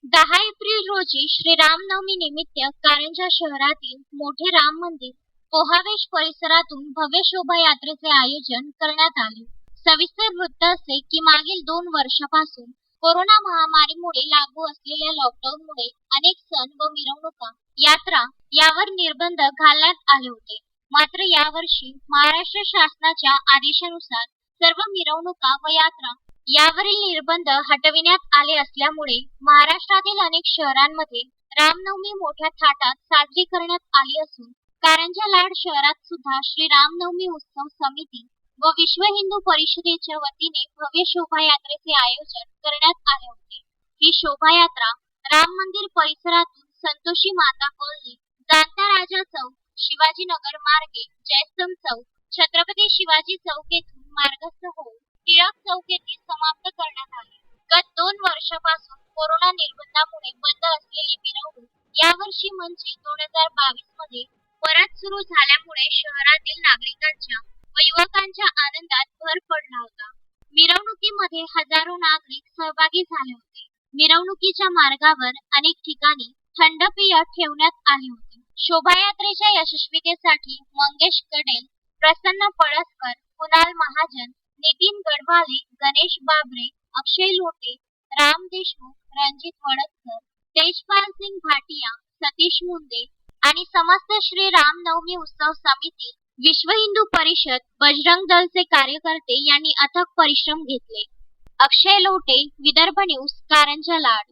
10 April रोजी श्री रामनवमी निमित्त कारंजा शहरातील मोठे राम मंदिर पोहावेश परिसरातून भव्य शोभायात्रेचे आयोजन करण्यात आले. सविस्तर वृत्त असे की मागील 2 वर्षापासून कोरोना महामारीमुळे लागू असलेल्या लॉकडाऊनमुळे अनेक सण व मिरवणुका, यात्रा यावर निर्बंध घालण्यात आले होते. मात्र यावर्षी महाराष्ट्र शासनाच्या आदेशानुसार सर्व मिरवणुका व यात्रा यावरील निर्बंध हटविण्यात आले असल्यामुळे महाराष्ट्रातील अनेक शहरांमध्ये रामनवमी मोठ्या थाटात साजरी करण्यात आली असून कारंजा लाड शहरात सुद्धा श्री रामनवमी उत्सव समिती व विश्व हिंदू परिषदेच्या वतीने भव्य शोभायात्रेचे आयोजन करण्यात आले होते. ही शोभायात्रा राम मंदिर परिसरातून संतोषी माता कॉलनी, जाणता राजा चौक, शिवाजीनगर मार्गे जयस्तंभ चौक, छत्रपती शिवाजी चौक येथून मार्गस्थ होऊन टिळक चौक येथे समाप्त करण्यात आली. गत 2 वर्षापासून कोरोना निर्बंधामुळे बंद असलेली मिरवणूक यावर्षी म्हणजे 2022 मध्ये परत सुरू झाल्यामुळे शहरातील नागरिकांच्या व युवकांच्या आनंदात भर पडला होता. मिरवणुकीमध्ये हजारो नागरिक सहभागी झाले होते. मिरवणुकीच्या मार्गावर अनेक ठिकाणी थंड पेय ठेवण्यात आले होते. शोभायात्रेच्या यशस्वीतेसाठी मंगेश कडेल, प्रसन्न पळसकर, कुणाल महाजन, नितीन गडभाले, गणेश बाबरे, अक्षय लोटे, राम देशमुख, रणजित वडतकर, तेजपाल सिंग भाटिया, सतीश मुंदे आणि समस्त श्री रामनवमी उत्सव समिती, विश्व हिंदू परिषद, बजरंग दलचे कार्यकर्ते यांनी अथक परिश्रम घेतले. अक्षय लोटे, विदर्भ न्यूज, कारंजा लाड.